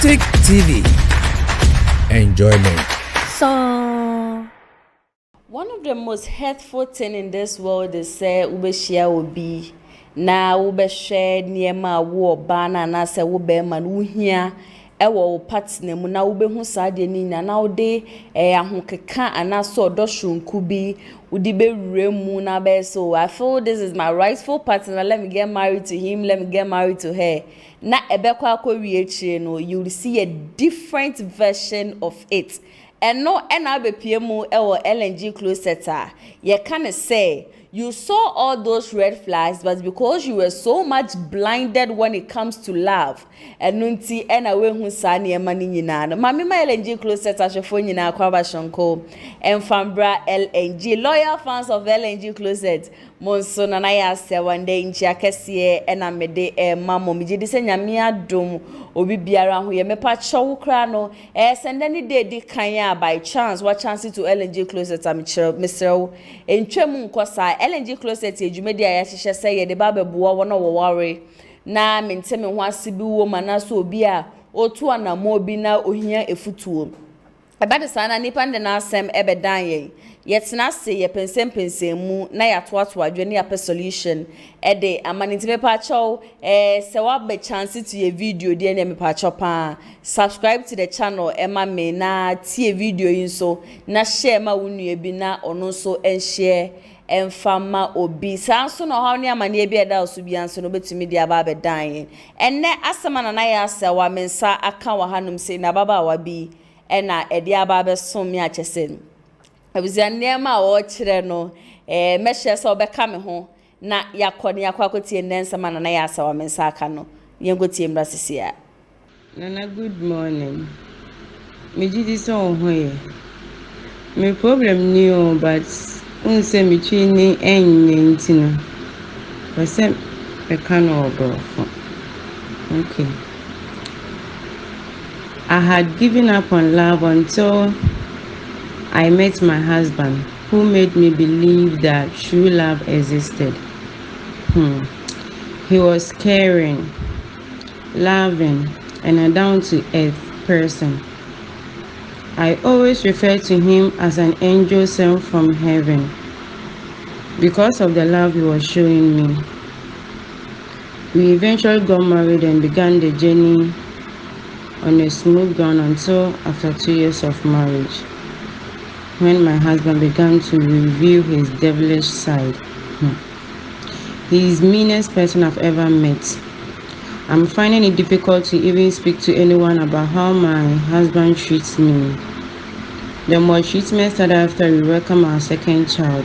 Tick TV. Enjoyment. So, one of the most hurtful thing in this world is say ube share obi na ube share niema wo bana na se ube man uhia ewo wo partner mu na ube hu saade ni na ode ahokeka anaso odoshunku bi udi be remu na be so I feel this is my rightful partner, let me get married to him, let me get married to her. Na ebekwa akọwi echi no, you will see a different version of it. And no NRBPMU or Gents Closet. You can say you saw all those red flags, but because you were so much blinded when it comes to love, and nunti and away who sani and money yina. Mammy my Gents Closet as your phone yina kwaba shanko and fambra LNG. Loyal fans of Gents Closet. Monson and I asked one day in Chiakesi and I made a mamma miji disenya mia dum obi biara hu ye mepa chow krano send any day di kanya by chance what chance to Gents Closet am Mr. Entwem nkosa Gents Closet ejumedi aya hihye say ye de ba beboa wo no wo worry na menteme ho asibi wo manaso obi a otu anamo obi na ohia efutuo ebade sana nipa nde na asem ebedan ye yetna se ye pensem mu na ya toato adwe ne ya solution ede amaniti me pa chow se wa be chance to ye video de ne me pa chopa subscribe to the channel ema me na tie video yin so na share ma wonu bi na ono so share enfama obi sanso no ha ne amane bi eda so bi anso no betumi dia ba bedan ye enne asema na ya asewa mensa aka wa hanum se na baba wa bi ena edi aba be som mi achesen abuzia nema wo kire no mehye se obeka me ho na yakone yakwakotie ndensama na ya asawa mensa aka no yengotie mra sisia Nana, good morning. Me jidi so hoye. Me problem ni o but unse me twini enye ntino. Wase me kana obrofo. Okay. I had given up on love until I met my husband, who made me believe that true love existed. He was caring, loving, and a down-to-earth person. I always refer to him as an angel sent from heaven because of the love he was showing me. We eventually got married and began the journey on a smooth ground until after 2 years of marriage, when my husband began to reveal his devilish side. He is the meanest person I've ever met. I'm finding it difficult to even speak to anyone about how my husband treats me. The maltreatment started after we welcomed our second child.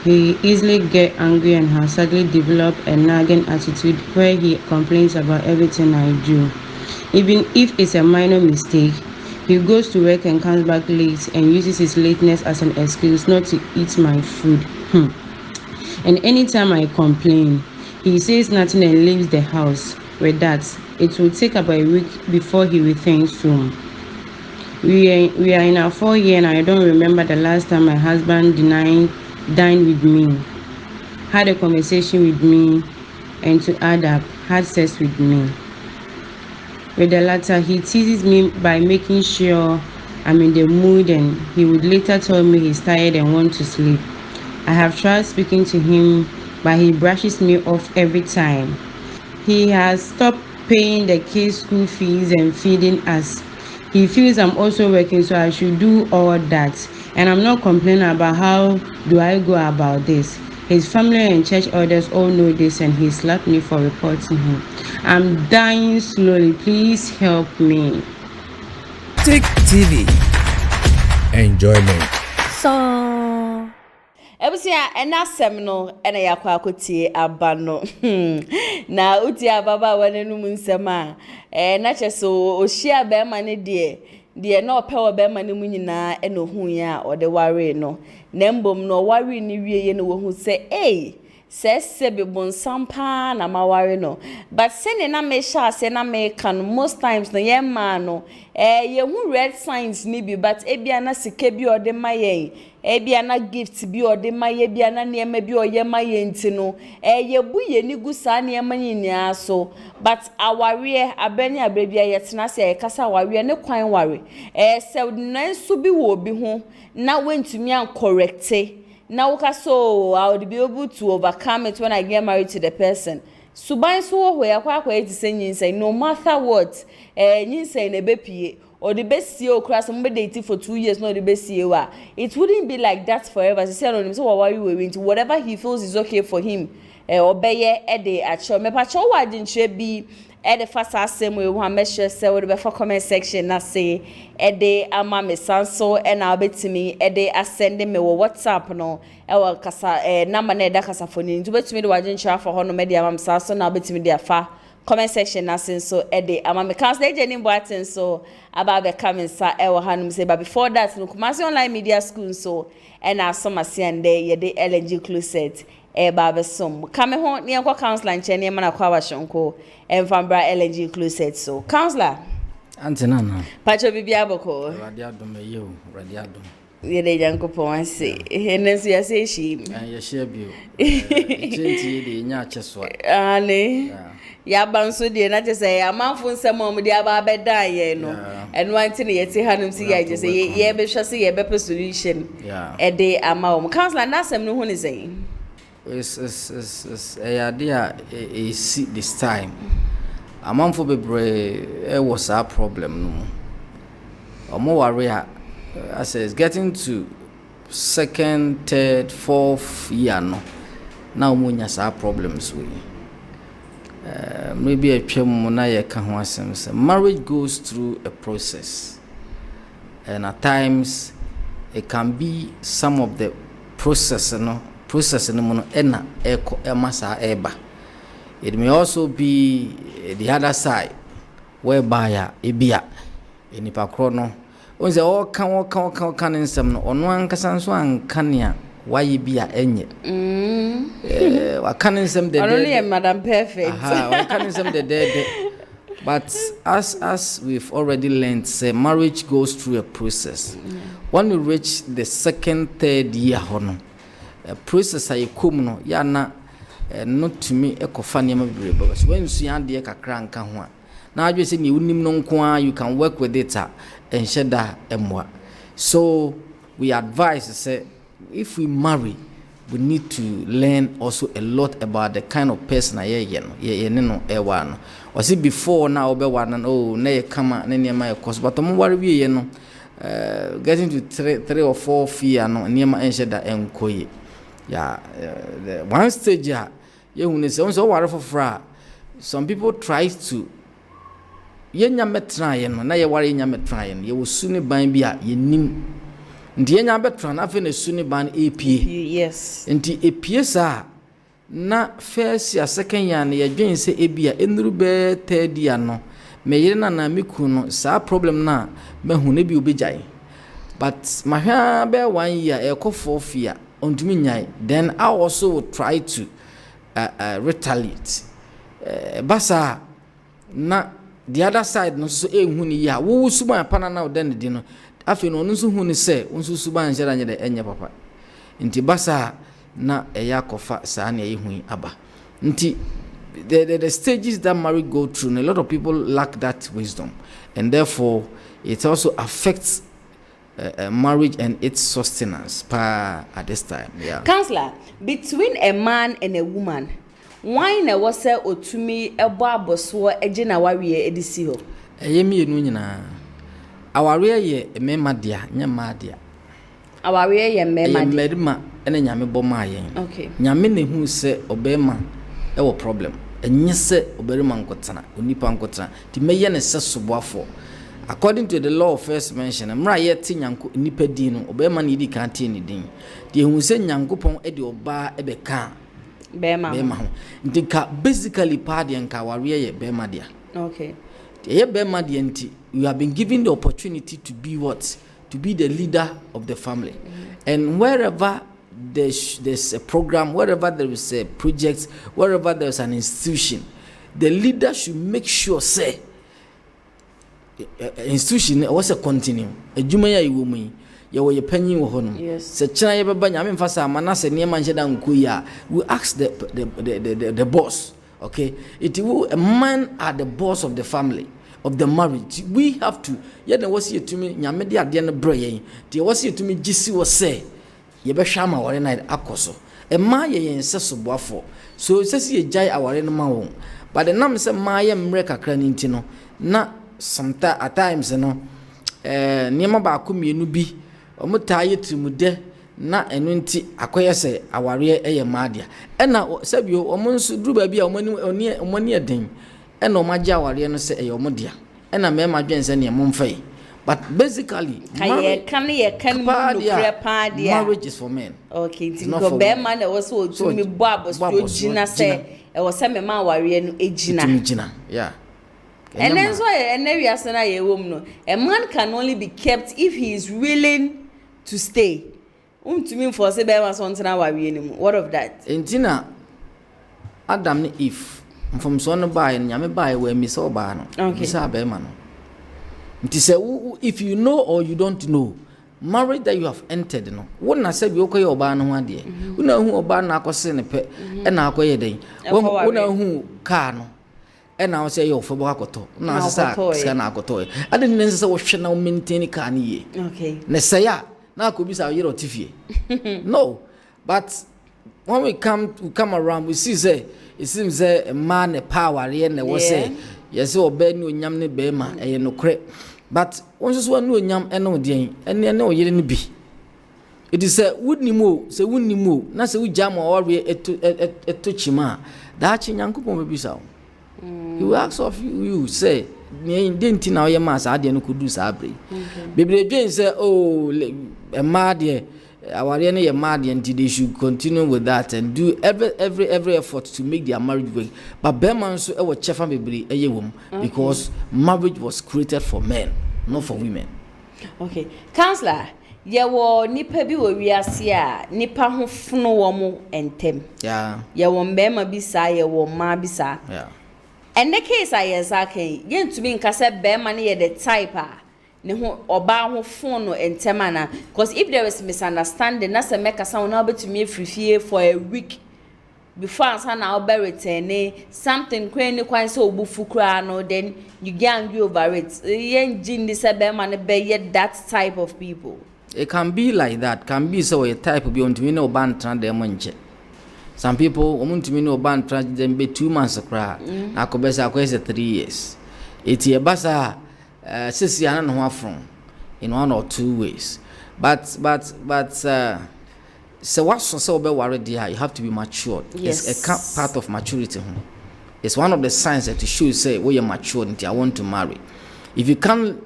He easily gets angry and has suddenly developed a nagging attitude where he complains about everything I do. Even if it's a minor mistake, he goes to work and comes back late and uses his lateness as an excuse not to eat my food. And anytime I complain, he says nothing and leaves the house. With that, it will take about a week before he returns home. We are in our 4th year and I don't remember the last time my husband dined with me, had a conversation with me, and to add up, had sex with me. With the latter, he teases me by making sure I'm in the mood and he would later tell me he's tired and wants to sleep. I have tried speaking to him, but he brushes me off every time. He has stopped paying the kids' school fees and feeding us. He feels I'm also working, so I should do all that. And I'm not complaining about how do I go about this. His family and church elders all know this and he slapped me for reporting him. I'm dying slowly. Please help me. Tick TV. Enjoyment. So, ebusia enasem no ena yakwa akotie abano na uti ababa wanenum nsem a na cheso ohia be ma ne de na opewo be ma ne mu nyina ena ohun ya ode ware no na mbom no ware ni wieye no wo hu se se be bon sampa na maware no but se na me sha se na me kan most times no ye ma no ye hu red signs ni bi but ebia na sike bi ode ma yen ebia na gift bi ode ma ye bia na niema bi oye ma ye ntino ye bu ye ni gu sa niema nyinia so but aware abani abrebia ye tena se ye kasa aware ne kwan ware se nanso bi wo bi ho na wentumi an correcte na woka so I would be able to overcome it when I get married to the person. Suban so ho ya kwa eti senyin say no matter what nyin say na bepie or the best CEO class somebody dating for 2 years not the best CEO it wouldn't be like that forever. He said on him so what worry we into whatever he feels is okay for him obeye e dey acho me pa cho wa din che bi e dey fast asem we wan make sure say we be for comment section na say e dey ama me sanso e na obetimi e dey asend me wo WhatsApp no e wo kasa number na e da kasa phone nti betimi de wa din cha for hono me dey ama me sanso na obetimi dey afa comment section na so e dey ama me cause dey jeni boatin so about be coming sa e wo hanum say but before that no Kumasi online media school so e na so masian dey ye dey LNG Closet Baba Sum. Come home near counselor and Cheney Manakwa Shonko and Fambra LNG Closet. So, counselor Antenna Pacho Bibiaboko Radiadum, you, Radiadum. Ye de Yanko Ponce, and then you say she, and you share you. Genty, the Natcheswa. Annie. Yabanso dear, not to say, a month from some moment, the Abba die, no, and one thing yet, see Hanum see, I just say, ye be shall see a better solution. A day a mom. Counselor Nassam, no one is saying. It's a idea a seat this time. A month for Bebre, it was our problem. No, or more worry. I say it's getting to 2nd, 3rd, 4th year. No, now Munyas our problems with. Maybe a Chemonaya can marriage goes through a process, and at times it can be some of the process, mono ena eko emasa eba. It may also be the other side whereby ebia enipa krono onse o kan nsem no ono ankasa nso ankania waye bia enye wa kan nsem de only madam perfect wa kan nsem de but as we've already learned say marriage goes through a process. When we reach the 2nd, 3rd year hono process ay kom no ya na not to me ekofa niam bebre because when you yan de kakra nka ho a na adwe se ni unim no nko you can work with it and sheda emwa. So we advise say if we marry we need to learn also a lot about the kind of person ye no ewa no or see before now be one oh na ye kama na niam ay cause but mo worry we no getting to 3 or 4 fear no niam en sheda enkoye. Yeah, the one stage you so worry for fra. Some people try to yenya metra no na ye worry yenya metra ye wo suni ban bia ye nim ndi yenya betra na fe na suni ban epie yes nti epie sa na first ya second ya na ye dwen se ebia enuru be third ya no me yire na miku no sa problem na mahu na bi obejai but mahwa be 1 year e ko 4 fear ontumi nyai then I also will try to retaliate basa na the other side no so ehunu ni ya wo suban pana na odan di no afi no nso hu ni se nso suban njera nye de enye papa nti basa na eya kofa sa na ehun aba nti the stages that marriage go through a lot of people lack that wisdom and therefore it also affects marriage and its sustenance at this time. Yeah. Counselor, between a man and a woman, why na was say otumi ebo aboso eje na wawe edisi ho? Eyemi enu nyina. Aware ye mema dia, nyama dia. Aware ye mema dia. Mmarima ene nyame bɔ ma yen. Okay. Nyame ne hu se obema e wo problem. Enye se oberima nkotana, onipa nkotana. Ti meye ne se soboafo. According to the law of first mention, mra yeti nyanko nipa din no obema na yidi kan tie ni din. Die hu se nyankopon e de oba e be ka bema ho. Nti ka basically pa de nka ware ye bema dia. Okay. Ye bema dia nti you have been given the opportunity to be what? To be the leader of the family. And wherever there's a program, wherever there is a project, wherever there's an institution, the leader should make sure say institution was a continue. A juma ya iwumi. ye wo ye panyin wo ho no se kira ye beba nyame mfa sa ama na se ne ma nche da nko ya we ask the boss. Okay, a man are the boss of the family, of the marriage. We have to. Yeah, was here to me. Nyame di ade na braye. They was here to me. Gisi was say. Ye be shama wale na akoso. A ma ye inseso boafo. So sesi ye jai awale na ma won. But the name say ma ye mre kakra ni nti no. Na sometimes at times no. Niema ba ko mienu bi. Omo taye trimude. Na enu nti akoye se aware eye maadia ena sabio omonsu duru ba bia omani eden ena omagye aware no se eye omodia ena me ma dwen se ne momfai but basically marriage is for men. Okay, tinko be man e wo so otumi bo abosto gina se e wo se me ma aware no ejina yeah. And then so area sana ye wom no a man can only be kept if he is willing to stay. To me for say be something what of that? Entina Adam ni if from so no buy nyame buy we mi so ba no. Okay. Bisa be ma no. Nti say if you know or you don't know, marriage that you have entered no. Won na say bi okoye oba no ho ade. Una hu oba na akose ne pe e na akoye den. Una hu car no. E na wo say yo fo bo akoto. Na say sa na akoto. Ade ne say wo hwe na wo maintain car ni ye. Okay. Ne say ya na ko bisa yero tifie. No, but when we come around, we see say it seems say a man a power here na we say yes obe ni onyam ne be ma e no kre. But once so no onyam e no den ene ne oyere ne bi. It is say wunimo say wunimo na say ujam or we eto chima da chi nyankopon be bisa. You ask of you say ni denti na oye ma sa ade no kudu sa abre. Bebre dwen say oh a mad ye our ye mad until they should continue with that and do every effort to make their marriage work. But Berman so e wo chefa bebre eye wom because marriage was created for men, not for women. Okay. Counselor, ye wo nipa bi wo wiase a nipa ho funu wo mo entem. Yeah. Ye wo mbema bi sa ye wo ma bi sa. Yeah. And the case I exactly yen to be in Casa Berman the type ne ho oba ho phone no entemana because if there is misunderstanding na se make sound now to me free for a week before answer now be return something kwen kwan so obufu kra no then you get angry over it yen jin this Berman be that type of people. It can be like that, can be so a type of beyond me no ban tran de monche. Some people want me no ban tran them be 2 months cry akobesa akwese 3 years. Eti e basa sisi ana no afron in 1 or 2 ways. But so what so be worried there, you have to be matured. Yes. It's a part of maturity. It's one of the signs that you should say when you're matured and I want to marry. If you can't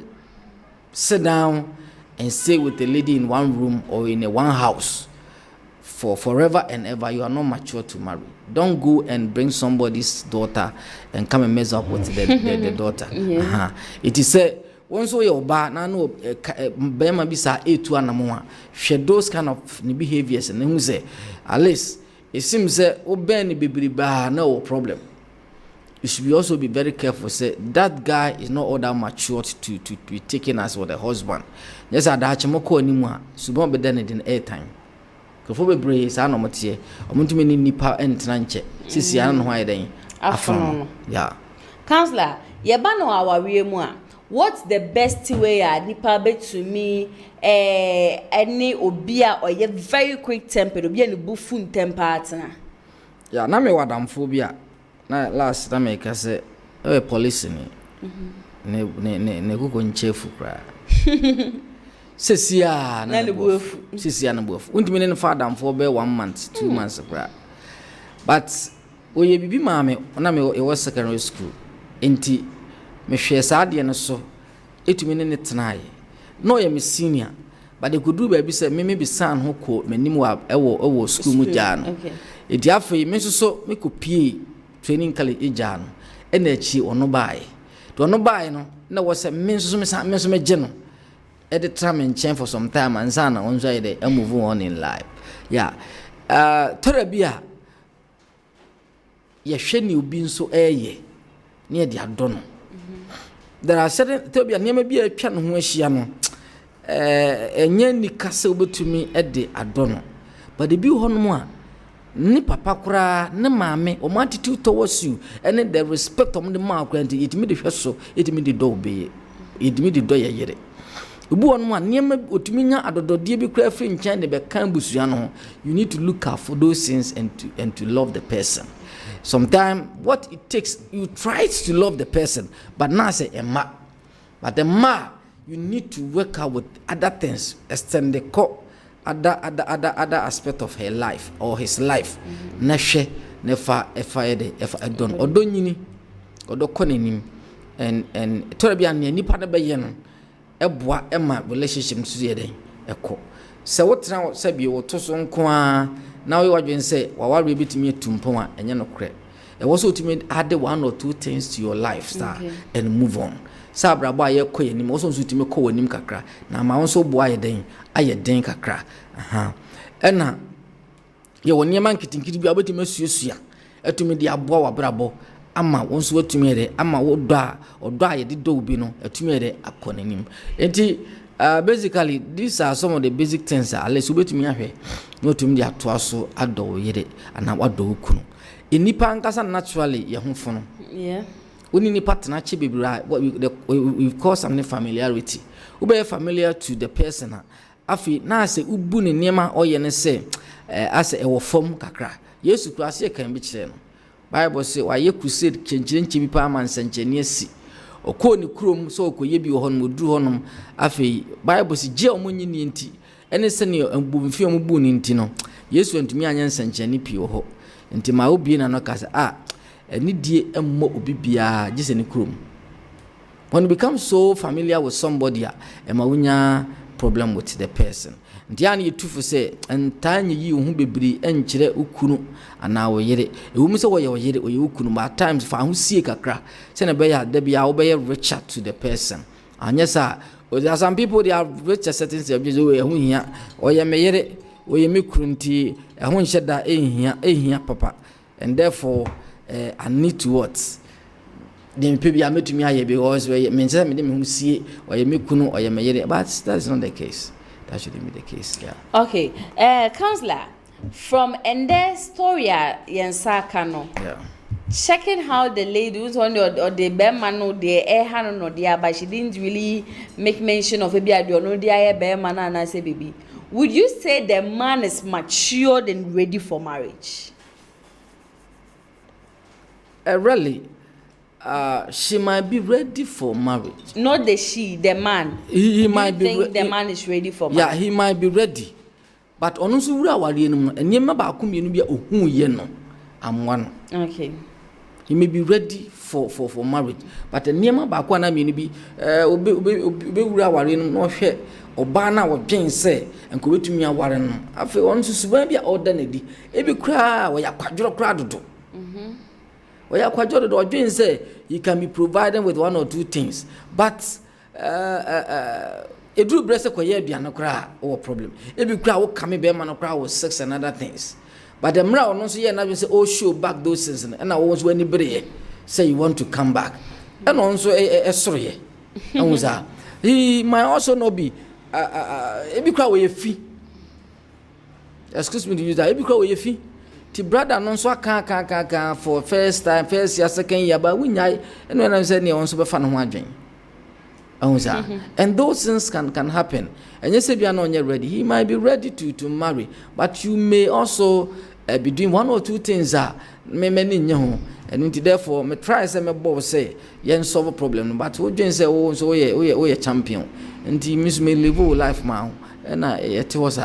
sit down and stay with a lady in one room or in one house for forever and ever, you are not mature to marry. Don't go and bring somebody's daughter and come and mess up with the daughter. Yeah. It is said once we oba na no bema bisa etu anamoa hwe those kind of behaviors and who say at least it seems say oba ni bebriba no problem. You should also be very careful. Say that guy is not all that matured to be taken as for the husband. Yes, I dash moko anymore. Subon be done in airtime. Kofo be brave sa no motie. Omuntumi ni nipa entena nche. Sisi an no hwan den. Afon. Yeah. Counselor, ye ba no awawe mu a. What's the best way nipa be to me any obia or ye very quick tempered obia ni bufu temper atena. Yeah, na me wadamfo bia. Na last time I say police ni ne kuko nchefu kra. Sesia na buafu. Sesia na buafu. Untimi ne father am be 1 month, 2 months kra. But oye bibi maame na me e was secondary school. Enti me hwe saade no so etumi ne tenae. No ye me senior, but they could do baby say me be san ho ko manim wa ewo school mu jano. Okay. Edi afei me so me ko pie training college ejano ena echi ono bae to ono bae no na wo se me so me je no e de tram nchen for some time and sana on so dey move on in life. Yeah, terabia ye hwe ni obi nso eye na ye de adono. There are certain terabia niam bia atwa no ho ahia no enye ni kase obetumi de adono but the bi hono a ni papa kura ne maame o attitude towards you and the respect of the man kura it me the hweso it me the do be it me the do yere obu hono a niam otumi nya adododie bi kura free nchen de be kan busua no you need to look out for those things and to love the person. Sometimes what it takes, you try to love the person, but now say a ma. But the ma, you need to work out with other things, extend the core, other aspect of her life or his life. Neshe, nefa don odonyini, odokonenim, and torabian nipa na beyeno, eboa ema relationship nsuye eko. Se wotra se bi wotoso nko now you are say wa we bit me tumpo a enye no kre e was ultimate add one or two things to your lifestyle and move on sabra boy ye koy nim also ultimate ko wanim kakra na ma won boa ye den aye den kakra ena ye woni man kitinkiti bi abeti masuasua etumi di aboa wa brabo ama won so atumi re ama wodo a ye di do bi no etumi re akonanim enti basically these are some of the basic things unless you betumi ahwe no tumi dia to aso ado yere ana wado kunu enipa nkasa naturally ye ho fono when ni partner che bebra what we call some familiarity we be familiar to the person afi na say ubu ne niema oye ne say as e wo fom kakra yesu krase kan bi kire no bible say wa ye crusade kenkirenki bi pa man sancheni asi okọ ni krom so okoye bi ho no duru honom afi bible si je omonyi ni nti ene se ne ambumfi ombu ni nti no yesu antumi anya nsanchani pi ho nti ma obi na no kasa eni die emmo obi bia je se ni krom when you become so familiar with somebody ma wunya problem with the person nti ani yetufu se entanye yi hu bebiri enkire ukunu ana wo yere ewum se wo yere oye ukunu but at times fa hu sie kakra se na be ya da bia wo be richer to the person anya sa there are some people they are rich at certain things we hu hia oye me yere oye me kurunti hu nhyeda ehia papa and therefore I need to what dem pe bia metumi aye because we me nse me dem hu sie oye me kunu oye me yere but that is not the case. That shouldn't be the case, yeah. Okay. Counselor, from Ende Storia Yensakano. Yeah. Checking how the lady was on or the bearman or the air hand or the but she didn't really make mention of a beard or no dear bearman and I say baby. Would you say the man is matured and ready for marriage? Really? She might be ready for marriage. Not the she, the man. He might be. Think the man is ready for marriage? Yeah, he might be ready. But on also we are worrying. And you remember, I come in who you know. I'm one. Okay. He may be ready for marriage. But the name back one I mean be we are worrying. No share. Obana or Jane say and go to me a warren. I feel on to swear be ordinary. Every cry where you quadro crowd do. Oya kwajodo do odwen say he can be provided with one or two things but edru brese koye aduane kra o problem ebi kra wo kame be ma no kra wo sex and other things but the mra ono so ye na be say oh show back those things and na wo so ani bere say you want to come back and also soroye anwuza he might also not be ebi kra wo ye fi excuse me to use that ebi kra wo ye fi ti brother no so aka for first time first year second year but we nyai and when I said ne won so be fa no ho adwen and those things can happen and you say we are not yet ready he might be ready to marry but you may also be doing one or two things me many nye ho and therefore me try say me boss say yen solve a problem but we dwen say oh so we champion and he miss me live life man. And it was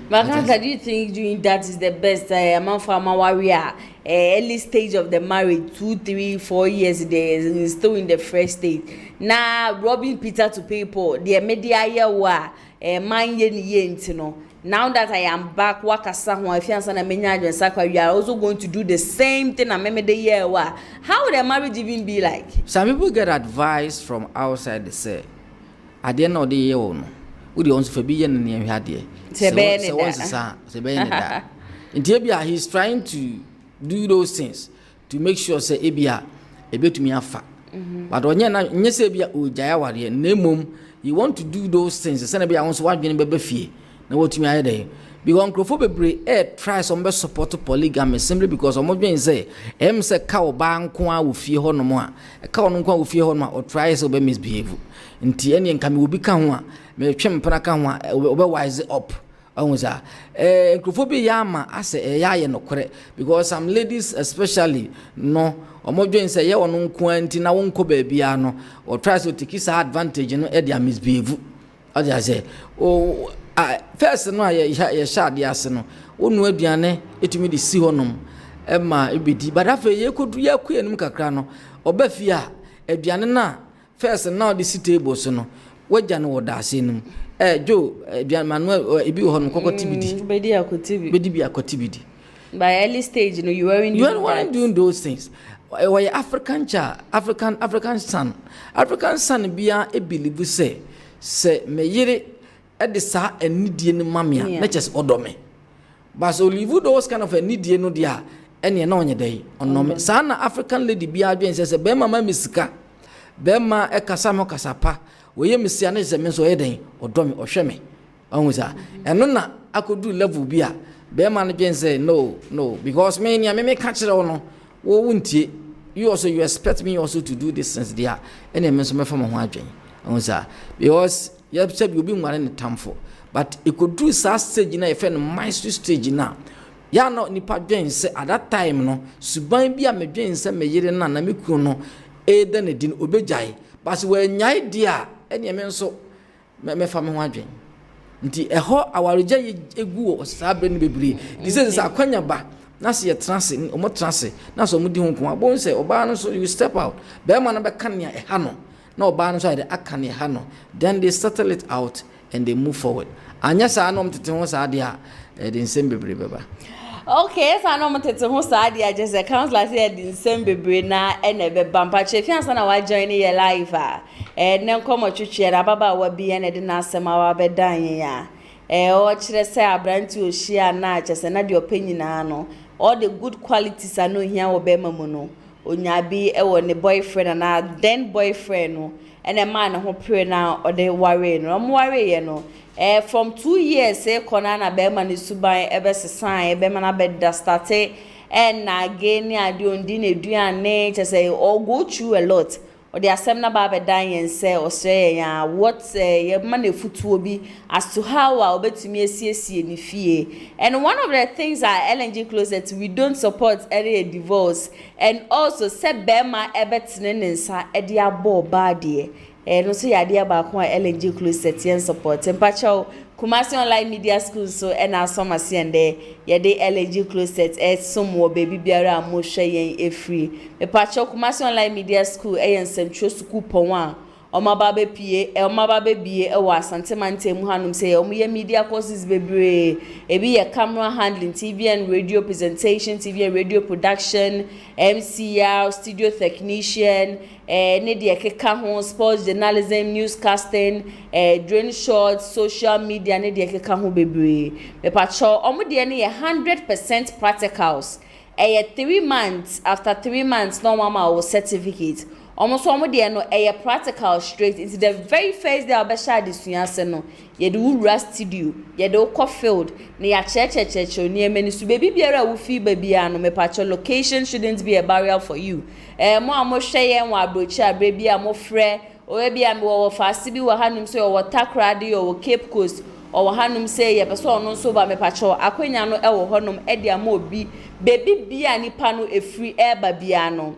but do you think doing that is the best among farmer warrior early stage of the marriage 2, 3, 4 years they is still in the first stage now robbing Peter to pay Paul the media year wa man yen no now that I am back wakasa ho afiansa na menya adwensa we are also going to do the same thing na meme the year wa how would the marriage even be like? Some people get advice from outside they say at the end of the year no we want to be yen near here. He's trying to do those things to make sure say ebia ebe to me afa but onye na nye se bia ojaya ware na mom you want to do those things say na bia won so wadwene beba fie na wotumi aye dey because nkrofo bebre try some be support polygamy simply because omodwen say em se ka oba nko a wo fie ho no mo a ka ono nko a wo fie ho no a o try say oba misbehave nti ene nka me obi ka ho a me twem pana ka ho a oba wise up onza nkrofo bi yama ase yaye nokore because some ladies especially no omodwen say ye ono nko anti na wonko ba bia no o try so take this advantage no e dia misbehave o dia say o first no ye shade ase no wonu aduane etumi de si honom ma ebedi but afa ye kodu ye kuenum kakra no oba fi a aduane na first now the table so no wagya no woda ase num jo aduane manuel ebi ho no kokotibidi bedi akotibidi bedi bi akotibidi by early stage no you weren't doing those things why African son bia e believe say me yire e de sa anidie no mamia na chese odome but so live those kind of anidie no dia ene na onye dey onome sa na African lady bia adwen say be mama misika be ma e kasa mo kasapa we ye misia na je me so eden odome ohweme onwu sa eno na akodu level bia be ma no dwen say no because me ka kire no wo wuntie you expect me also to do this since dia ene me so me fa mo ho adwen onwu sa because you be obi nware ne tamfo but it could do such stage na e no mastery stage na ya no nipa dwen se at that time no suban bia me dwen se me yire na me kunu no eda na din obejai but we nyai dia ene me nso me fa me ho adwen nti eho awareja egu o sabre ne bebre di se akwanya ba na se trance omo trance na so mo di ho ko abon se oba no so you step out be ma na be kan ya eha no na oba no so ide aka ne ha no then they settle it out and they move forward anya sa no mtete ho sa dia de nsem bebre beba okay sa no mtete ho sa dia just counts like say de nsem bebre na ene be bampa chefiansa na wa join ye live ne nkomo twetwe na baba wa bi ene de na asema wa be dan ya o kire say abranti ohia na chese na de opanyina no all the good qualities are no here wo be mamu no onyabi e wo ne boyfriend na then boyfriend no ene man ho pre na o de worry no mo worry ye no from 2 years kona na be man suban ebe sesan ebe man abeda start na again ade ondi na eduane chese all go through a lot or the asem na ba be dan yen se o se ya what ye man efutuo bi as to how obetumi esiesie ni fie and one of the things at LNG Closet we don't support any divorce and also se be ma ebetene nsa e de abo ba de no so ya de ba ko LNG Closet yen support empacho Kumasi Online Media School so na so mase ende ye de LNG Closet somo baby biara mo hwe yen efri empacho Kumasi Online Media School yen central school pon a omaba be pie omaba be bie e wa santemante mu hanum say omoye media courses bebre ebi ye camera handling TV and radio presentation TV and radio production MCR studio technician ne de keka ho sports journalism newscasting drone shots social media ne de keka ho bebre me pacho omo de ne 100% practicals 3 months after 3 months no mama o certificate almost one day no practical straight into the very first day obesha disuanse no ye de wura studio ye de ko field na ya cheche ni emeni su baby biara wo fi babia no me patcho location shouldn't be a barrier for you mo amhwe yen wa abrochi abrebi a mo frɛ o e bia me wo fast bi wo hanum so wo takrade wo Cape Coast o wo hanum say ye person ono so ba me patcho akwanya no e wo honum e dia ma obi baby bia nipa no efri e ba bia no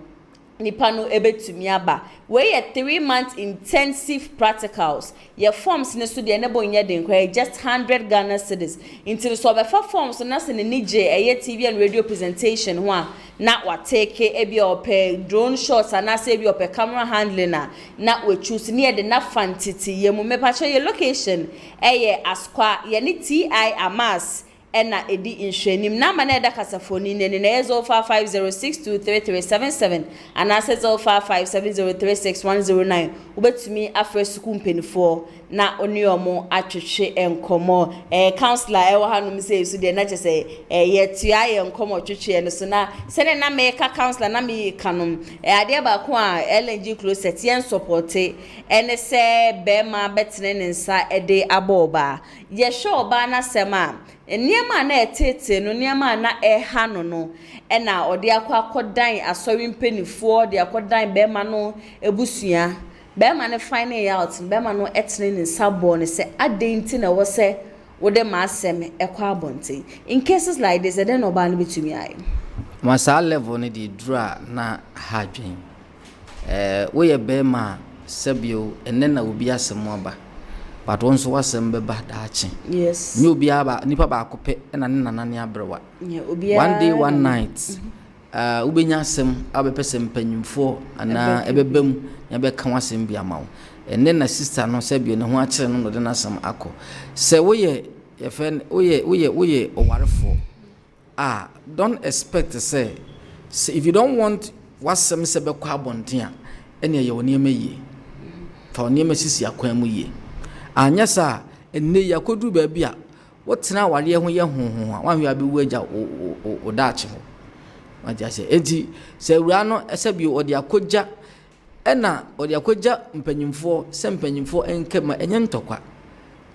nipa no ebetumi aba we ye 3 months intensive practicals ye forms ne so de ne bo nya den kwa just 100 Ghana cedis until so be for forms na se ne nije TV and radio presentation ho a na wa take ebi ope drone shots and na se ebi ope camera handling na we choose ne de na fantiti ye mu me pa ye location ye askwa ye ni TI Amas ena edi inhwenim na ma na eda kasafoni ne na yezo 5506233377 ana sezo 55703610 ubetumi afre suku mpenifo na oni omo atwetwe enkomo counselor ewa hanum say so de na chese yetua enkomo twetwe no so na sene na me ka counselor na me kanom ade ba ko a LNG Closet yen support ene se be ma betene ne nsa ede aboba ye show ba na sema niema na etete no niema na eha no na ode akodan asori mpenifo de akodan be ma no ebusua be ma ne find out be ma no etene ne sabo ne se adenti na wo se wo de ma asem ekwa abonte in cases like this then no ba no betumi ayi masa level ne di dra na hadwen wo ye be ma sabio ene na obi asem aba but once wasem be ba daachi yes ni obi aba nipa ba akope na ne nanane abrewa one day one night ubenya asem abepese mpanyimfo ana ebebem ya be kan wasem bi amawo ene na sister no sabio ne ho akire no de na asem akọ se wo ye fen wo ye owarefo don't expect to say if you don't want wasem se be kwa abonten a ene ye woni emaye fa woni emasisi akwan mu ye anya sa enne yakodu ba bia wotena ware ho ye honhon a wanhwe abewu agya o daache ho maja se enti se wura no ese bi odi akogya ena odi akogya mpanyimfo se mpanyimfo enkema enye ntokwa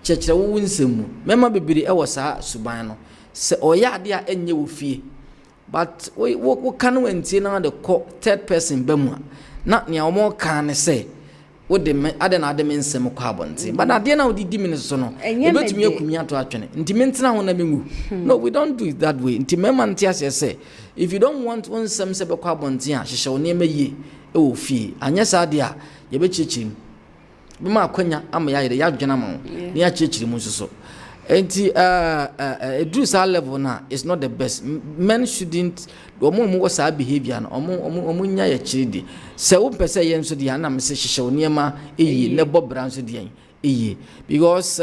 chekere wo nsemu mema bebiri e wo saa suban no se oya ade a enye wo fie but wo kan wentie na de third person bemu na ne omo kan ne se wo de ade na ade nsem kwa abonte but ade na wo di minutes so no obetumi akumi ato atwene nti mentena ho na mengu no we don't do it that way nti mema ntia se if you don't want one nsem se be kwa abonte a hyehye wo ne maye e wo fie anya sa ade a ye be chichiri bima akwanya ama ya yede ya dwena ma wo ne ya chichiri mu so enti do sa level na is not the best men shouldn't omo wo sa behavior no omo nya ya chiridi se wo pese ye nso dia na me se hyehye oniema eyi ne bobra nso dia eyi because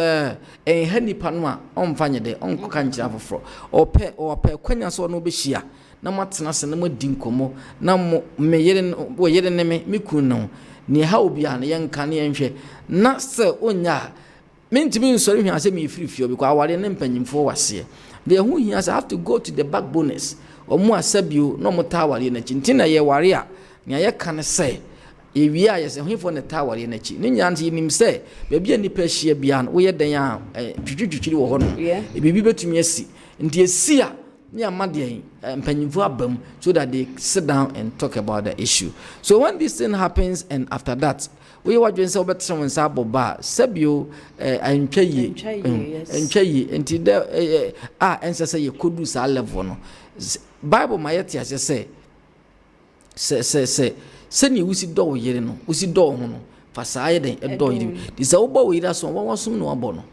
hanipa no a omfanye de onkoka nkyira foforo ope kwanya so no behia na matena se na madinkomo na meyere wo yere ne me kunu no ne ha obi a ne yenka ne yenhwe na se onya mentimi nsori hwa se me frifio because aware ne mpanyimfo wase de hu hia se have to go to the backboners omo asabio no mo taware na chi ntina ye ware a ne ye kan se ewie a ye se hwefo ne taware na chi ne nyanze nim se ba bia nipa hia bia no wo ye den a twitwitwiri wo ho no bibi betumi asi nti esi a ne amade mpanyimfo abam so that they sit down and talk about the issue. So when this thing happens and after that we were doing so better when saboba sabio antwaye enti de ense say you could do sa level no bible mayeti ase se ni usi do yere no usi do ho no fa sa ye den e do yere di se wo bo wo yere so won wasum no abo no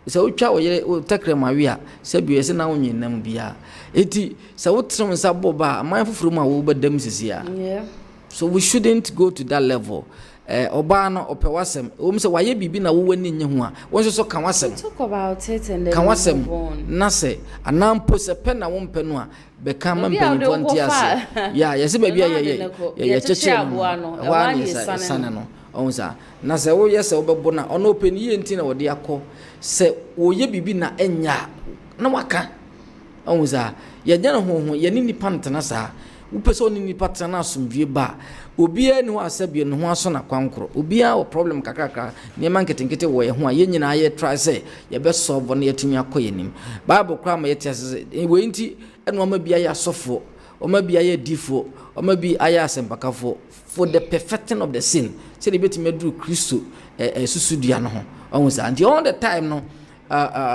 se wo twa wo yere wo takre ma wi a sabio ese na wonyin nam bia enti se wo trum saboba aman foforo ma wo bedam sisia so we shouldn't go to that level oba no opewasem se waye bibi na wo wani nye ho a won so kan wasem talk about it and then kan wasem na se anampo se pe na wo mpe no a be kan ma mpanimfo ntiase ya yesi ba bia ye cheche no wa ni sana no onsa na se wo yese wo bebo na ono openi ye nti na wo de akọ se wo ye bibi na enya na waka onsa ye nya no ho ye ni nipa ntena saa upese oni nipa tena asomdwe ba obia ni ho asabie no ho aso na kwankoro obia o problem kakaka ne man ketenkete wo ye ho a ye nyina ye try say ye be solve no yetumi akoye nim bible kwa ma yeti ase we nti eno ma bia ya sofo o ma bia ya difo o ma bi aya asempakafo for the perfecting of the sin say the betumi do Kristo susudua no ho ohun sa and all the time no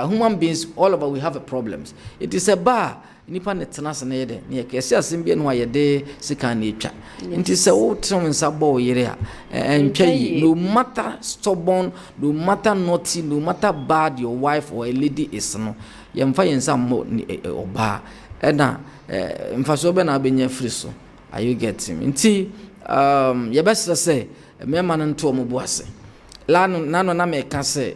human beings all over we have a problems. It is a bar nipa netena se na yede ne kese asem bi no ayede sika na etwa nti se wo trum nsabo yere a entwa no matter stubborn, no matter naughty, no matter bad your wife or a lady is no yemfa yensa mo oba na mfa so be na benya free so are you getting nti ye best say me man nto mo boase la no na me ka se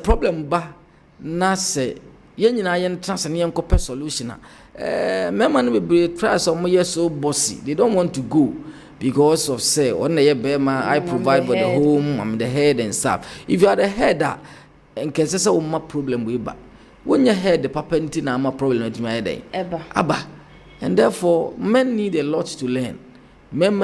problem ba na se yen nyina yen trans ne yen ko solution mema no be try some years so bossy, they don't want to go because of say on the bema I provide for the home, I'm the head and stuff. If you are the head and can say my problem with ba when your head the papa na my problem with my day aba, and therefore men need a lot to learn. Men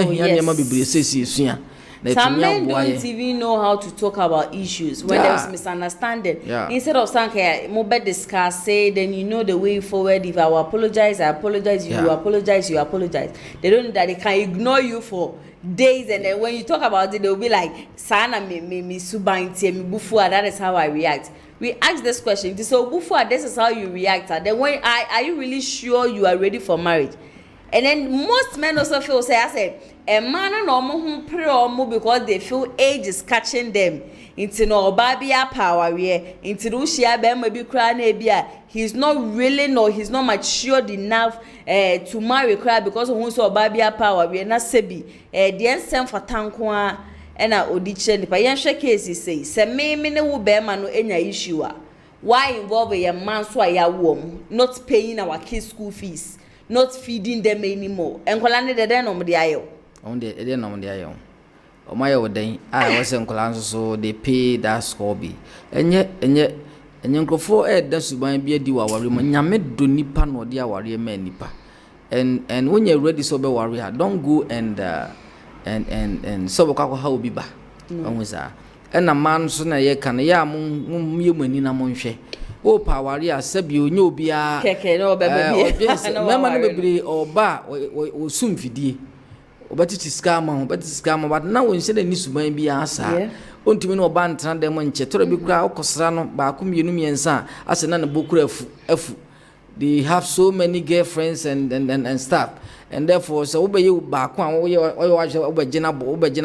some men don't even know how to talk about issues when there's misunderstanding. Instead of saying, okay, more discuss, say, then you know the way forward. If I apologize, I apologize. You apologize, you apologize. They don't know that they can ignore you for days, and then when you talk about it, they'll be like, "Sana me subainti me bufua." That is how I react. We ask this question. So bufua, this is how you react. Then when are you really sure you are ready for marriage? And then most men also feel say, I said, a man no more pre because they feel age is catching them. Into no babia power we into Russia be maybe cry he's not really he's not matured enough to marry cry because of so babia power we na sebi the ensem for tankwa and odiche nipa yen hwe case say me ne wo be ma no enya issue a why involve a man so ya wo not paying our kids school fees, not feeding them anymore. Enkola ne de no mo de ayo. On the ede no mo de ayo. O my oden I was enkola so they pay that school be. Enye nkofo da suban bi adi wa ware mo nyame do nipa no de aware ma nipa. And when you're ready so be warrior, don't go and so kwa how bi ba. Onweza. And a man so na ye kan ya mum yemani na mo nhwe. O pawari asabi onye obia keke no bebe mema no bebre oba o sumfidie obati scam but na won hye ni suban bia asa ontumi no oba ntana dem nche toro bi kura okosra no ba ko mienu miensa ase na ne bokura afu. They have so many girlfriends and stuff, and therefore so obey you back one obegina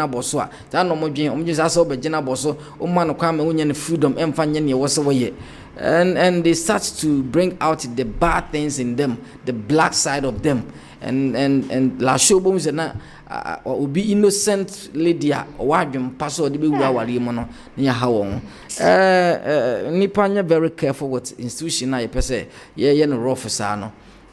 boso a ta no modwen sa so obegina boso o ma no kwa ma wonya freedom emfa nye ne wose woye. And they start to bring out the bad things in them, the black side of them, and la show say na or be innocent lady or wadwem pass or the be wari mo no nya ha won nipa nya very careful with institution na ye pese ye no rough sa no.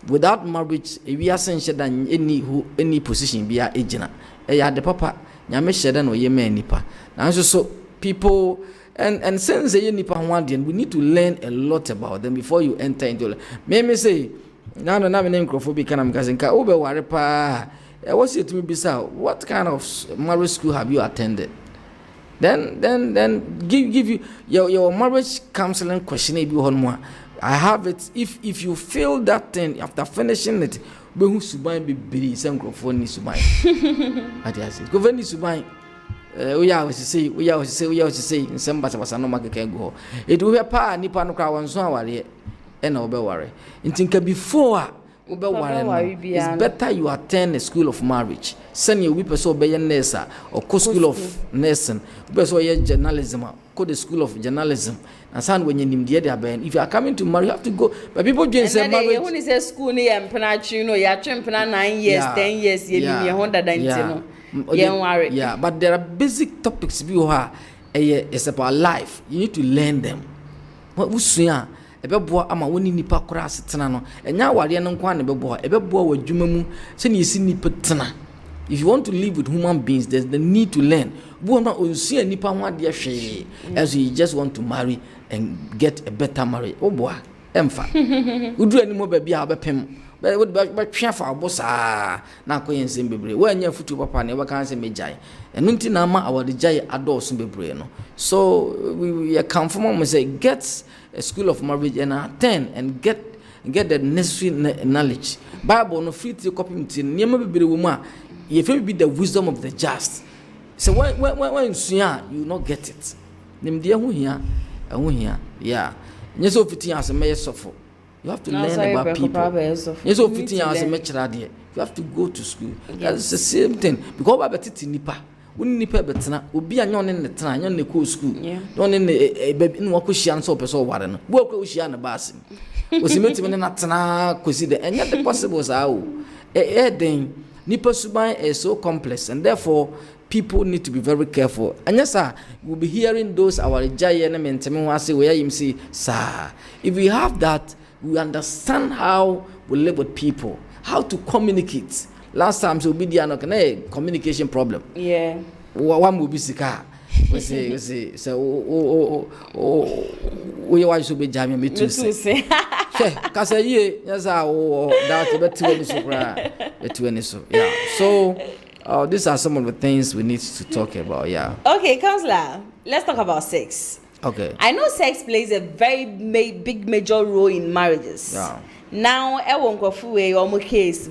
Without marriage we are saying that any position bia ejina ya the papa nyame hyeda no ye man nipa na so people. And since they nipa hwanden, we need to learn a lot about them before you enter into it. Me say, na me name crofobia kana mkazenka obe ware pa. What's it to me bisa? What kind of marriage school have you attended? Then give you your marriage counseling question be on more. I have it. If you fail that thing after finishing it, be who suban be biri sem crofo ni suban. Ati ase. Go veni suban. We always say in some basa no make go. It will be pa nipa no kra won so aware e na obe ware. Ntinka before obe ware it's better you attend a school of marriage. Send you we person be nurse or co school of nursing. Person ye journalism ko the school of journalism. And san when you nimdie dey aben if you are coming to marry you have to go. But people just say marriage when say school ni empena twi no ya twempena 9 years 10 years ye ni 190 no. Yeah, but there are basic topics it's about life. You need to learn them. What usua ebeboa ama woni nipa kora asetena no enya ware no nkwa ne beboa ebeboa wadwuma mu se ne yesi nipa tena. If you want to live with human beings, there's the need to learn. Bo na onsia nipa ho ade hwe as you just want to marry and get a better marriage. Oboa emfa uduru ani mo ba bia obepem but twa fa bosa na koyen sem bebre wa nya futu papa na e baka sem mejai enu nti na ma awade jai adults bebre no. So we confirm say get a school of marriage and attend and get the necessary knowledge. Bible no free to copy nti niam bebre wo mu a ye fe be the wisdom of the just. So when you not get it nim de ho hia yeah nye so fiti asem me sofo. You have to learn about people. Yes, so 15 years you have to go to school. That's the same thing. Because ba betiti nipa. Woni nipa betena, obi anyo ne netena, anyo ne ko school. Don ne baby no akohia nso opeso ware no. Bo akohia na baasi. Osimeti me na tena kosi de. Enya the possible sa o. Den nipa suban is so complex and therefore people need to be very careful. And yes, sir, we'll be hearing those our giant and say where you see, sir. If we have that, we understand how we live with people, how to communicate. Last time, so be the communication problem. Yeah. One will be sick. We say, so we want to be jamming me too. Say, because yes, that's yeah. So, these are some of the things we need to talk about. Yeah. Okay, counselor, let's talk about sex. Okay. I know sex plays a very big major role in marriages. Yeah. Now, I won't go through a case.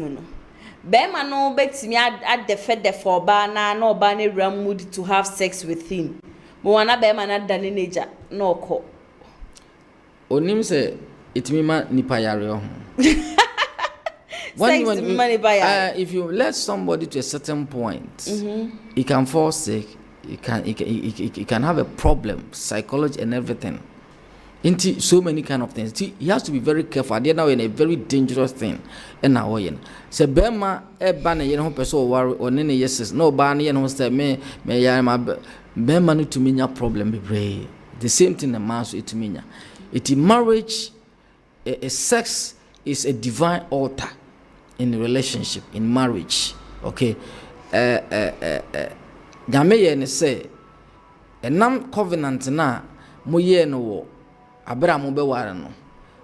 Bema no betimi adefe for ba na oba na ram mood to have sex with him. Mo wana bema na dane neja na okọ. Onim se itimi ma nipa yare ho. If you let somebody to a certain point, he can fall sick, he can have a problem, psychology and everything. Into so many kind of things. He has to be very careful. They are now in a very dangerous thing. And now, so Bema, ban a person or any yes, no ban, say me ya my Bema need to mean your problem be brave. The same thing the man so it mean. It marriage, a sex is a divine altar in a relationship, in marriage. Okay. Nyame say a nam covenant na mo no Abraham no.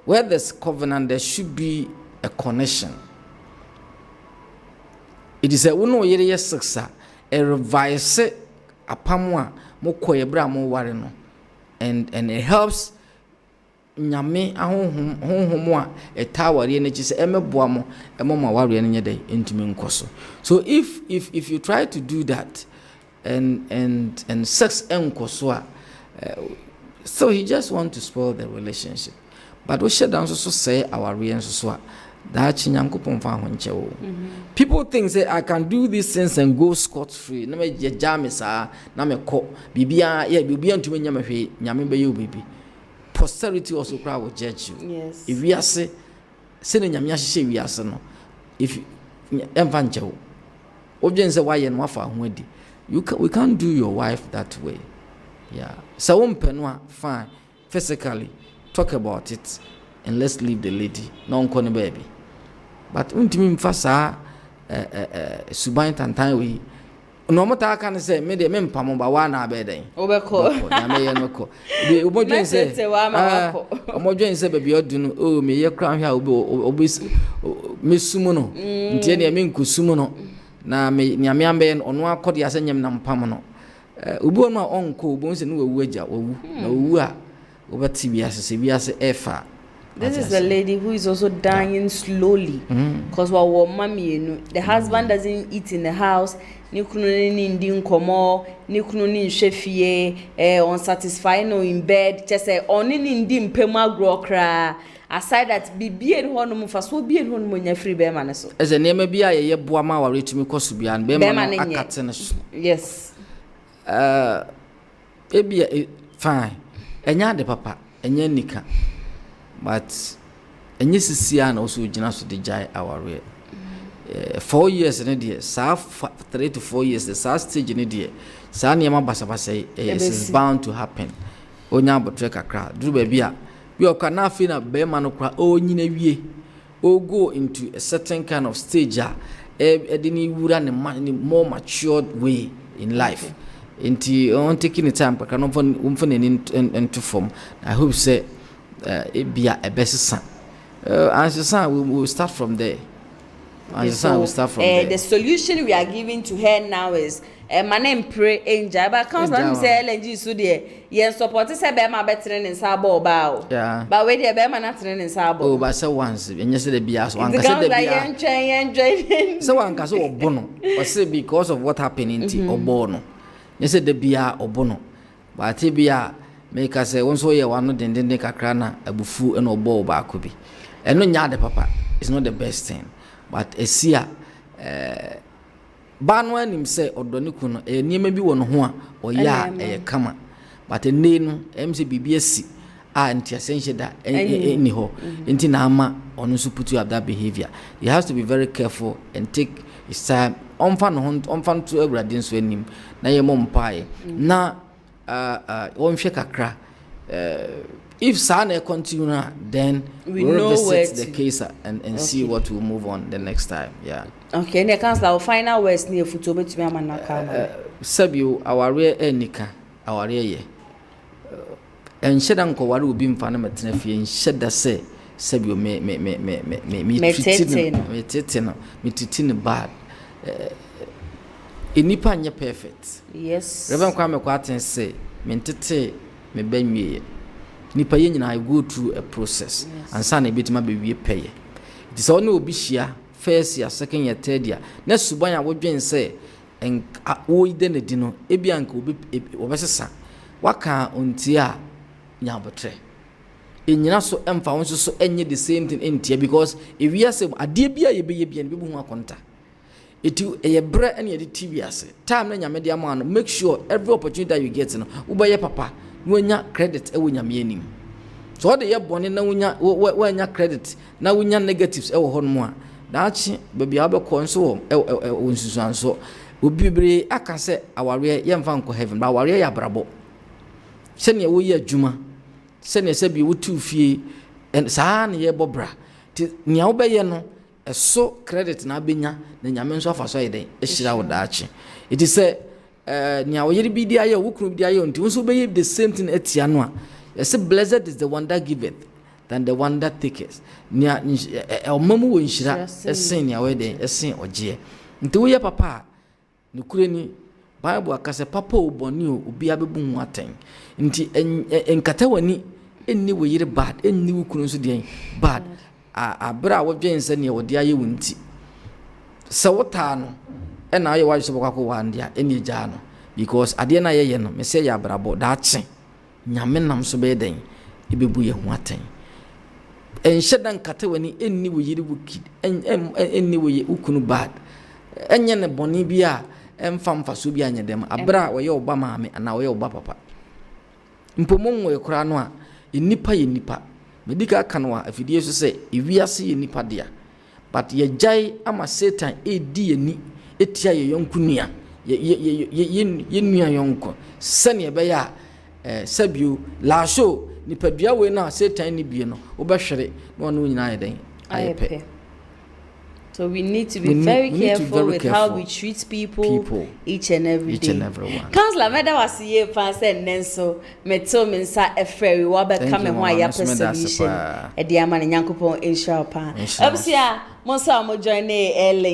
Where there's covenant, there should be a connection. It is a uno yere sexa, a revise a pamwa moko Abraham no. And it helps nyame ahonhomo a tower ye nechi se emeboa mo emoma ware ne nyede ntumi nkoso. So if you try to do that and sex enkoso so he just want to spoil the relationship. But we should also say our reasons so that people think say I can do these things and go scot free. Na me jam sa na me ko bibia bibia ntumi nyame hwe nyame be you baby. Posterity also crowd will judge you. Yes. If we are say na nyame ahye we are no if emfa nchewo objen say why en wafa ho adi we can't do your wife that way. Yeah. So fine. Physically, talk about it and let's leave the lady. No one baby. But untimi mfasa suban tantan we. No mota can say me de mempam ba wa na abeden. Obeko. Na me ye no ko. Be obodwen say. Omodwen say baby odu no o me ye kran hwa obi mesumu no. Ntie ne me nkusumu no. Na me nyame ambe ono akode asanyem na mpam no. Ubu no onko ubu nse no wawu aja wawu na wawu a obati biase efa. This is a lady who is also dying slowly because our mommy the husband doesn't eat in the house ni kunu ni ndi nkomo ni kunu ni nhwefie unsatisfied no in bed just say oni ni ndi mpem agro kra aside that bibie no no mfa so bie no no nya free be ma ne so eze nema bia ye boa ma ware tumi koso bia be ma no akate ne so. Yes. Fine. Enya de papa, enya nika. But enye sisia na also gina so de jai our way. 4 years in a day, 3 to 4 years, the stage in a day. Sa niema basa is bound to happen. Onya botre kakra, do baby a. We okana fi na be ma no kra o nyina wie. O go into a certain kind of stage edini wura ne more matured way in life. On taking the time, but into form. I hope say it be a best son. As your son, we will start from there. The solution we are giving to her now is my name pray angel. But counselor say LNG so there. Yes, support say be ma better in sabo ba. Yeah. But we dey be ma not in sabo. Oh, but say once, and you say the bias one can say the bias. So one can say obono. Or say because of what happened in obono. You said the bia obono. But bia make us say once we one no den kakra na abufu and obo ba ko bi. And no nya de papa. It's not the best thing. But esia banwa nim say odoni kuno niema bi wo no ho a oya kama. But ene no MC BBSC anti essential da any ho. Nti na ama ono so put you up that behavior. You have to be very careful and take it's time on to everybody nso anim na ye mo mpae na on hwe kakra if sana continue na, then we'll revisit the case and see what will move on the next time. Yeah. Okay, ne councilor final words near futo betumi amanaka. Sabio aware enika aware ye. Enhyeda nko ware obi mfa na metena fie enhyeda se sabio me treat no bad. Enipa nye perfect. Yes. Reverend Kwame Kwaten say mentete me banwie. Nipa ye nyina go through a process and sana ebitima be wie peye. It is only obi hia first year, second year, third year. Na suban a wodwen say en wo ide ne di no ebia nka obi obesesa. Waka onti a nya botre. Enyina so emfa won so enye the same thing entia because if we say ade bia ye be bia ne be hu akonta. Itu eye bre ene ye TV ase. Time na nyame dia ma no make sure every opportunity that you get no ubaye papa wonya credit e wonya meanim so what dey bone na wonya credit na wonya negatives e wo ho no a daachi baby abekọ nso wonsusuan so obibre aka se aware ye mfa nko heaven ba aware ya brabo se ne wo ye adwuma se ne se bi wotu fie saa ne ye bobra ti nia wo beye no eso credit na benya na nyame nso afa so yede e hira wo daachi it is say nia wo yiri bi dia ye wo kunu bi dia ye nti nso be the same thing etia no a say blessed is the one that giveth than the one that taketh nia omamu wo nhira esen nia we den esen oje nti wo ye papa ne kureni bible akase papa oboni obi abebu hu aten nti enkata wani enni wo yiri bad enni wo kunu nso den bad abra wo dwen se nia wo dia ye wunti se wota no and now you watch the Boko Wandia, any jano, because at the end of the year, me say ya brabo, that's it. Yamenam so beding, it be buoy wating. And Shedan Catawani, any way you wicked, and any way you couldn't bad. And yen a bonibia, and fam for Subia and them, a bra where your Obama and now your papa. In Pomon, cranoa, in nipa, medica canoa, if you dare to say, if we are seeing nipa dear. But ye jay, ama Satan, a dear ni. Etia ye yonku nia ye nua yonko sane be ya sabio la show ni padua we na Satan ni bie no wo behwere no no nyina ye den ayepe. So we need to be very careful with how we treat people each and every day. One. Councilor, meda was here fan say nenso meto mensa efreri wa be come ho aya solution e dia ma nyankopon inshallah pa. Obsia monsa mo join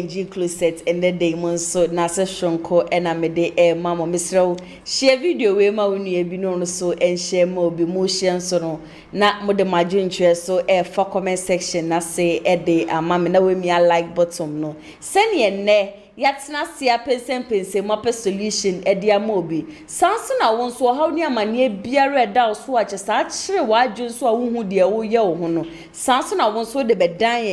Gents Closet and the day monso na se shonko e na mede mama misrew share video we ma wonu e bi no so en share ma obi mo share so no na mo de madwentwe so for comment section na say e de amame na we mi like bottom no send ye ne yatsna sia pense mo pe solution e dia ma obi sanso na won so how ni amane biara da so a chesa kire wadwun so a wo hu de wo ye wo ho no sanso na won so de bedan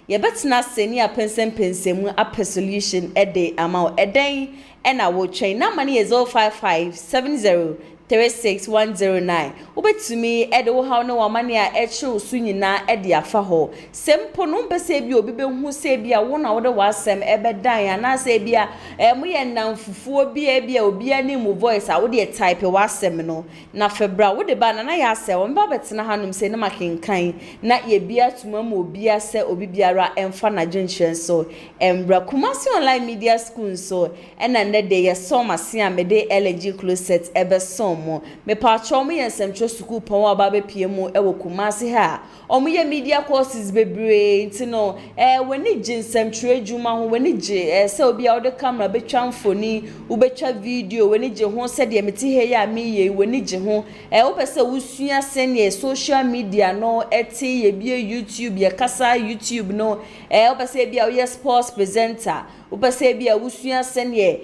ye betina seni a pense mu a pe solution e de ama e den e na wo twen na mane ye 05570361109 ubetumi ede wo haw no wamane a eche su nyina ede afa ho sempo no mpese bi obi be hu se bia wo na wo de wasem ebedan ya na se bia mo ye namfufuo bia obi ani mu voice a wo de type wasem no na febra wo de ba na ya se wo mba betena hanum se na makenkan na ye bia tuma mo obi ase obi biara emfa na gentren so embra Kumasi online media school so ena ne de ye so mase a mede Gents Closet ebe so me pacho mo yensem school pon aba be pie mu e wo Kumasi ha omo ye media courses bebre ntino woni ginsem twa adwuma ho woni ge se obi a wo de camera betwa mfoni wo betwa video woni ge ho se de meti he ya me ye woni ge ho wo pese wo sua sene social media no eti ye bie YouTube ye kasa YouTube no wo pese bia wo ye sports presenter upase bia wusua sene ye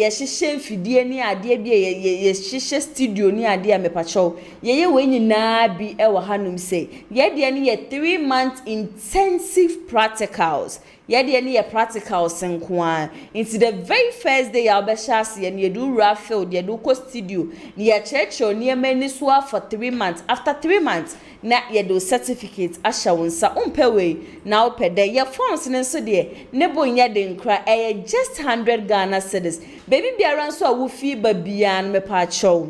hihye mfidie ni ade bia ye hihye studio ni ade a mepacho ye we nyina bi e wa hanum say ye de ni ye 3 month intensive practicals yɛde ne yɛ practical senkoa into the very first day ya obɛhyɛ ye ne do ra field ye do ko studio ne yɛ kyerɛkyerɛ ne mani so for 3 months after 3 months na yɛ do certificate ahyɛ wo nsa umpɛ na upɛ ye forms ne nso de ne bo nya de nkra just 100 Ghana cedis baby biara nso a wo fi ba bia no mepa akyɛw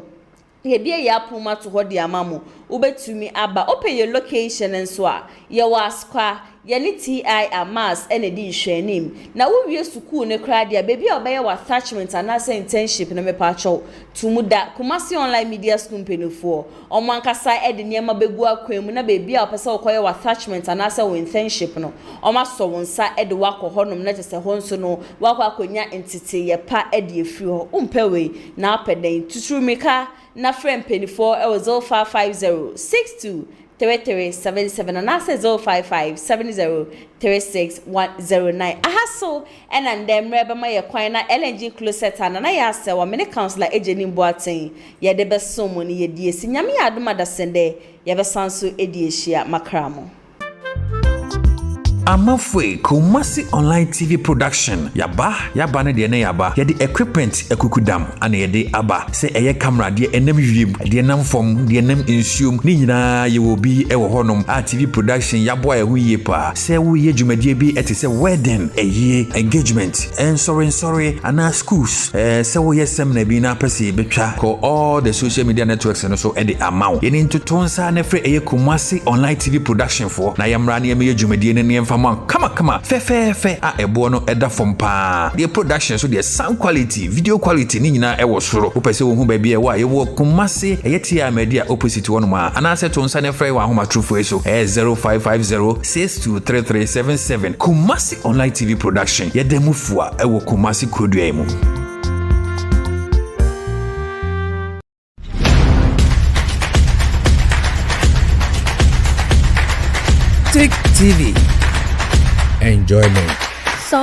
ye bia ya poma to hɔ de amamo ubetumi aba open your location nso a ye waskwa ye ni TI amas ene di hwenim na wo wie school ne kra de baby obeye wa attachment and as internship na mepa akyɛw tumuda Kumasi online media school penifo omo ankasa ede niema begu akwam na baby a opese okoye wa attachment and as internship no omo so wonsa ede wakɔ hɔnom na kyese hɔ nso no wakɔ akonya entity ye pa ede efiri hɔ umpɛ na apɛden tuturumika na friend penifo e was 0550623377 and that's 0557036109. Ahaso and then reba my na LNG Closet and na ya se wa many counselor Ejeni Boateng ye de be so money ye die si nyame adoma da sende ye be sanso edi ehia makramo. Amafwe Kumasi Online TV Production yaba ne de ne yaba yɛde equipment ekukudam ana yɛde aba sɛ ɛyɛ camera de enam wiem de nam fom de enam ensuom ne nyinaa ye wo bi ɛwɔ hɔnom a TV production yabo a ɛho yie pa sɛ wo yɛ dwumadie bi ɛte sɛ wedding ɛyie engagement and sorry ana schools sɛ wo yɛ seminar bi na pɛsɛ betwa ko all the social media networks no so ɛde amaw yɛne ntoto nsa na frɛ ɛyɛ Kumasi Online TV Production for na yɛmra ne yɛ dwumadie ne Kama fe a ebo no eda from pa the production so the sound quality video quality ni nyina e wo soro wo pese wo hu ba bia wa ye wo Kumasi eyetia media opposite one ma ana se to nsa ne frɛ wa homa trufo so 0550623377 Kumasi Online TV Production ye demu fua e wo Kumasi kodua mu. Tick TV. Enjoyment. So